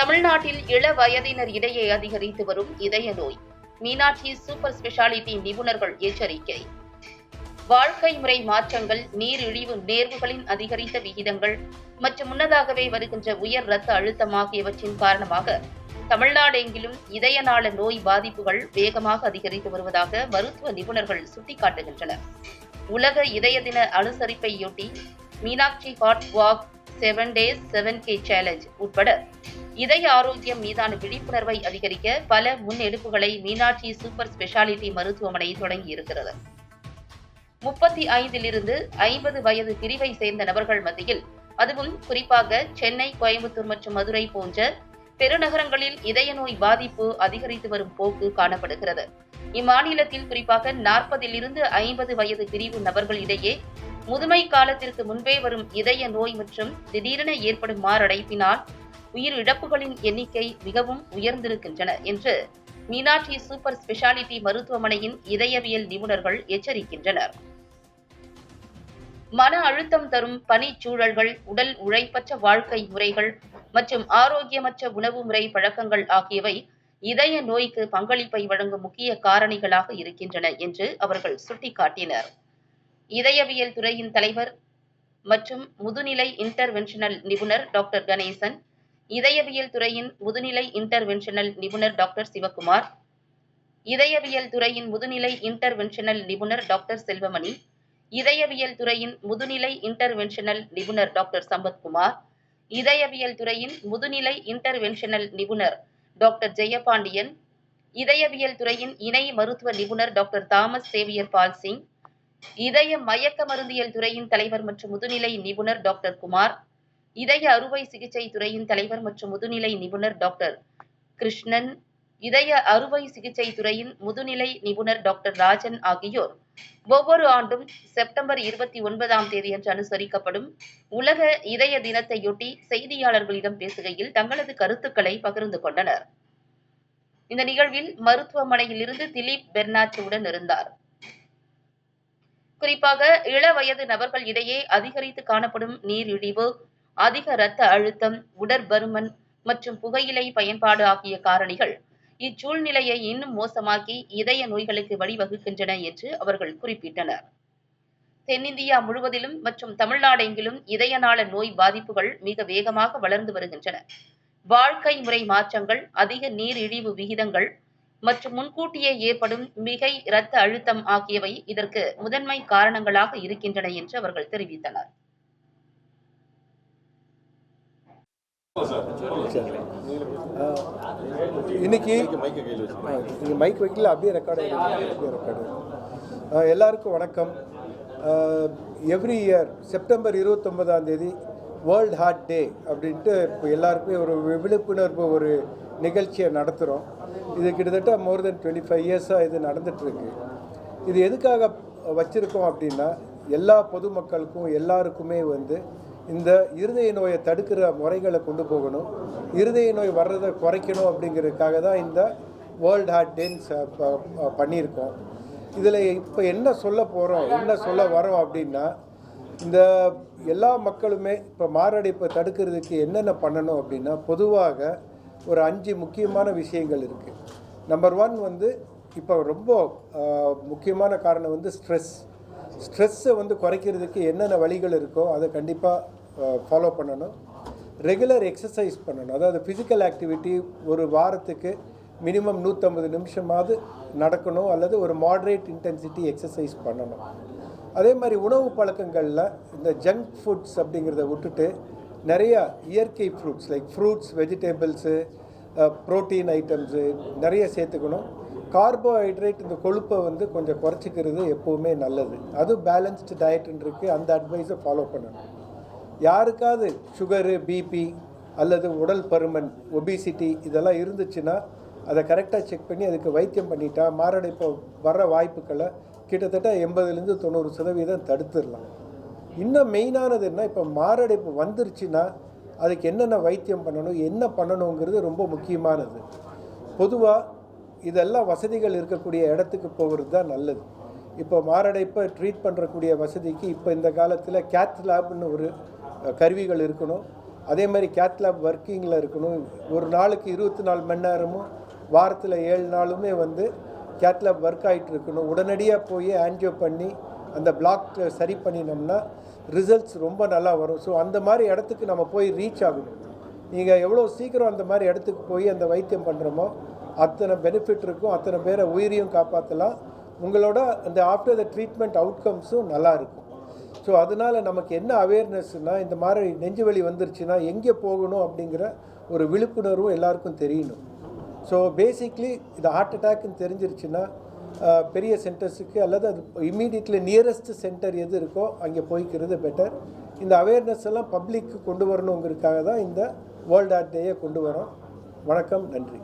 தமிழ்நாட்டில் இள வயதினர் இடையே அதிகரித்து வரும் இதய நோய். மீனாட்சி சூப்பர் ஸ்பெஷாலிட்டி நிபுணர்கள் எச்சரிக்கை. வாழ்க்கை முறை மாற்றங்கள், நீரிழிவு நேர்வுகளின் அதிகரித்த விகிதங்கள் மற்றும் முன்னதாகவே வருகின்ற உயர் இரத்த அழுத்தம் ஆகியவற்றின் காரணமாக தமிழ்நாடெங்கிலும் இதய நாள நோய் பாதிப்புகள் வேகமாக அதிகரித்து வருவதாக மருத்துவ நிபுணர்கள் சுட்டிக்காட்டுகின்றனர். உலக இதய தின அனுசரிப்பையொட்டி Meenakshi heart walk, 7 days 7K challenge உட்பட இதய ஆரோக்கியம் மீதான விழிப்புணர்வை அதிகரிக்க பல முன்னெடுப்புகளை மீனாட்சி சூப்பர் ஸ்பெஷாலிட்டி மருத்துவமனை தொடங்கியிருக்கிறது. 35 50 வயது பிரிவை சேர்ந்த நபர்கள் மத்தியில், அதுவும் குறிப்பாக சென்னை, கோயம்புத்தூர் மற்றும் மதுரை போன்ற பெருநகரங்களில் இதய நோய் பாதிப்பு அதிகரித்து வரும் போக்கு காணப்படுகிறது. இம்மாநிலத்தில் குறிப்பாக 40 50 வயது பிரிவு நபர்களிடையே முதுமை காலத்திற்கு முன்பே வரும் இதய நோய் மற்றும் திடீரென ஏற்படும் மாரடைப்பினால் உயிரிழப்புகளின் எண்ணிக்கை மிகவும் உயர்ந்திருக்கின்றன என்று மீனாட்சி சூப்பர் ஸ்பெஷாலிட்டி மருத்துவமனையின் இதயவியல் நிபுணர்கள் எச்சரிக்கின்றனர். மன அழுத்தம் தரும் பணிச்சூழல்கள், உடல் உழைப்பற்ற வாழ்க்கை முறைகள் மற்றும் ஆரோக்கியமற்ற உணவு முறை பழக்கங்கள் ஆகியவை இதய நோய்க்கு பங்களிப்பை வழங்கும் முக்கிய காரணிகளாக இருக்கின்றன என்று அவர்கள் சுட்டிக்காட்டினர். இதயவியல் துறையின் தலைவர் மற்றும் முதுநிலை இன்டர்வென்ஷனல் நிபுணர் டாக்டர் கணேசன், இதயவியல் துறையின் முதுநிலை இன்டர்வென்ஷனல் நிபுணர் டாக்டர் சிவகுமார், இதயவியல் துறையின் முதுநிலை இன்டர்வென்ஷனல் நிபுணர் டாக்டர் செல்வமணி, இதயவியல் துறையின் முதுநிலை இன்டர்வென்ஷனல் நிபுணர் டாக்டர் சம்பத்குமார், இதயவியல் துறையின் முதுநிலை இன்டர்வென்ஷனல் நிபுணர் டாக்டர் ஜெயபாண்டியன், இதயவியல் துறையின் இணை மருத்துவ நிபுணர் டாக்டர் தாமஸ் சேவியர் பால் சிங், இதய மயக்க மருந்தியல் துறையின் தலைவர் மற்றும் முதுநிலை நிபுணர் டாக்டர் குமார், இதய அறுவை சிகிச்சை துறையின் தலைவர் மற்றும் முதுநிலை நிபுணர் டாக்டர் கிருஷ்ணன், இதய அறுவை சிகிச்சை துறையின் முதுநிலை நிபுணர் டாக்டர் ராஜன் ஆகியோர் ஒவ்வொரு ஆண்டும் செப்டம்பர் 29ஆம் தேதியன்று அனுசரிக்கப்படும் உலக இதய தினத்தையொட்டி செய்தியாளர்களிடம் பேசுகையில் தங்களது கருத்துக்களை பகிர்ந்து கொண்டனர். இந்த நிகழ்வில் மருத்துவமனையில் இருந்து திலீப் பெர்னாட் உடன் இருந்தார். குறிப்பாக இள வயது நபர்கள் இடையே அதிகரித்து காணப்படும் நீரிழிவு, அதிக இரத்த அழுத்தம், உடற்பருமன் மற்றும் புகையிலை பயன்பாடு ஆகிய காரணிகள் இச்சூழ்நிலையை இன்னும் மோசமாக்கி இதய நோய்களுக்கு வழிவகுக்கின்றன என்று அவர்கள் குறிப்பிட்டனர். தென்னிந்தியா முழுவதிலும் மற்றும் தமிழ்நாடெங்கிலும் இதய நாள நோய் பாதிப்புகள் மிக வேகமாக வளர்ந்து வருகின்றன. வாழ்க்கை முறை மாற்றங்கள், அதிக நீரிழிவு விகிதங்கள் மற்றும் முன்கூட்டியே ஏற்படும் மிகை இரத்த அழுத்தம் ஆகியவை இதற்கு முதன்மை காரணங்களாக இருக்கின்றன என்று அவர்கள் தெரிவித்தனர். இன்னைக்கு மைக் வைக்கல, அப்படியே ரெக்கார்டு. எல்லாருக்கும் வணக்கம். எவ்ரி இயர் செப்டம்பர் 29ஆம் தேதி வேர்ல்ட் ஹார்ட் டே அப்படின்ட்டு இப்போ எல்லாருக்குமே ஒரு விழிப்புணர்வு ஒரு நிகழ்ச்சியை நடத்துகிறோம். இது கிட்டத்தட்ட மோர் தென் 25 இயர்ஸாக இது நடந்துகிட்ருக்கு. இது எதுக்காக வச்சுருக்கோம் அப்படின்னா, எல்லா பொதுமக்களுக்கும் எல்லாருக்குமே இந்த இருதய நோயை தடுக்கிற முறைகளை கொண்டு போகணும், இருதய நோய் வர்றதை குறைக்கணும் அப்படிங்கிறதுக்காக தான் இந்த வேர்ல்ட் ஹார்ட் டேன்ஸ் பண்ணியிருக்கோம். இதில் இப்போ என்ன சொல்ல வரோம் அப்படின்னா, இந்த எல்லா மக்களுமே இப்போ மாரடைப்பை தடுக்கிறதுக்கு என்னென்ன பண்ணணும் அப்படின்னா, பொதுவாக ஒரு 5 முக்கியமான விஷயங்கள் இருக்குது. நம்பர் 1 இப்போ ரொம்ப முக்கியமான காரணம் ஸ்ட்ரெஸ்ஸை குறைக்கிறதுக்கு என்னென்ன வழிகள் இருக்கோ அதை கண்டிப்பாக ஃபாலோ பண்ணணும். ரெகுலர் எக்ஸசைஸ் பண்ணணும். அதாவது ஃபிசிக்கல் ஆக்டிவிட்டி ஒரு வாரத்துக்கு மினிமம் 150 நிமிஷமாவது நடக்கணும், அல்லது ஒரு மாட்ரேட் இன்டென்சிட்டி எக்ஸசைஸ் பண்ணணும். அதே மாதிரி உணவு பழக்கங்களில் இந்த ஜங்க் ஃபுட்ஸ் அப்படிங்கிறத விட்டுட்டு நிறையா இயற்கை fruits like fruits, vegetables, protein items நிறைய சேர்த்துக்கணும். கார்போஹைட்ரேட், இந்த கொழுப்பை கொஞ்சம் குறைச்சிக்கிறது எப்போவுமே நல்லது. அதுவும் பேலன்ஸ்டு டயட்னு இருக்குது, அந்த அட்வைஸை ஃபாலோ பண்ணணும். யாருக்காவது சுகரு, பிபி அல்லது உடல் பருமன், ஒபிசிட்டி இதெல்லாம் இருந்துச்சுன்னா அதை கரெக்டாக செக் பண்ணி அதுக்கு வைத்தியம் பண்ணிட்டா மாரடைப்பு வர்ற வாய்ப்புகளை கிட்டத்தட்ட 80-90% தடுத்துடலாம். இன்னும் மெயினானது என்ன, இப்போ மாரடைப்பு வந்துருச்சுன்னா அதுக்கு என்னென்ன வைத்தியம் பண்ணணும், என்ன பண்ணணுங்கிறது ரொம்ப முக்கியமானது. பொதுவாக இதெல்லாம் வசதிகள் இருக்கக்கூடிய இடத்துக்கு போகிறது தான் நல்லது. இப்போ மாரடைப்பை ட்ரீட் பண்ணுறக்கூடிய வசதிக்கு இப்போ இந்த காலத்தில் கேத் லேப்னு ஒரு கருவிகள் இருக்கணும். அதே மாதிரி கேத் லேப் ஒர்க்கிங்கில் இருக்கணும். ஒரு நாளுக்கு 24 மணி நேரமும் வாரத்தில் 7 நாளுமே வந்து கேத் லேப் ஒர்க் ஆகிட்டு இருக்கணும். உடனடியாக போய் ஆன்ஜியோ பண்ணி அந்த பிளாக் சரி பண்ணினோம்னா ரிசல்ட்ஸ் ரொம்ப நல்லா வரும். ஸோ அந்த மாதிரி இடத்துக்கு நம்ம போய் ரீச் ஆகணும். நீங்கள் எவ்வளோ சீக்கிரம் அந்த மாதிரி இடத்துக்கு போய் அந்த வைத்தியம் பண்ணுறோமோ அத்தனை பெனிஃபிட் இருக்கும், அத்தனை பேரை உயிரையும் காப்பாற்றலாம். உங்களோட அந்த ஆஃப்டர் த ட்ரீட்மெண்ட் அவுட்கம்ஸும் நல்லா இருக்கும். ஸோ அதனால் நமக்கு என்ன அவேர்னஸ்னால், இந்த மாதிரி நெஞ்சு வலி வந்துருச்சுன்னா எங்கே போகணும் அப்படிங்கிற ஒரு விழிப்புணர்வும் எல்லாருக்கும் தெரியணும். ஸோ பேசிக்லி இது ஹார்ட் அட்டாக்னு தெரிஞ்சிருச்சுன்னா பெரிய சென்டர்ஸுக்கு அல்லது அது இம்மீடியட்லி நியரஸ்ட் சென்டர் எது இருக்கோ அங்கே போய்க்கிறது பெட்டர். இந்த அவேர்னஸ் எல்லாம் பப்ளிக்கு கொண்டு வரணுங்கிறதுக்காக தான் இந்த வேர்ல்ட் ஹார்ட் டேயை கொண்டு வரோம். வணக்கம், நன்றி.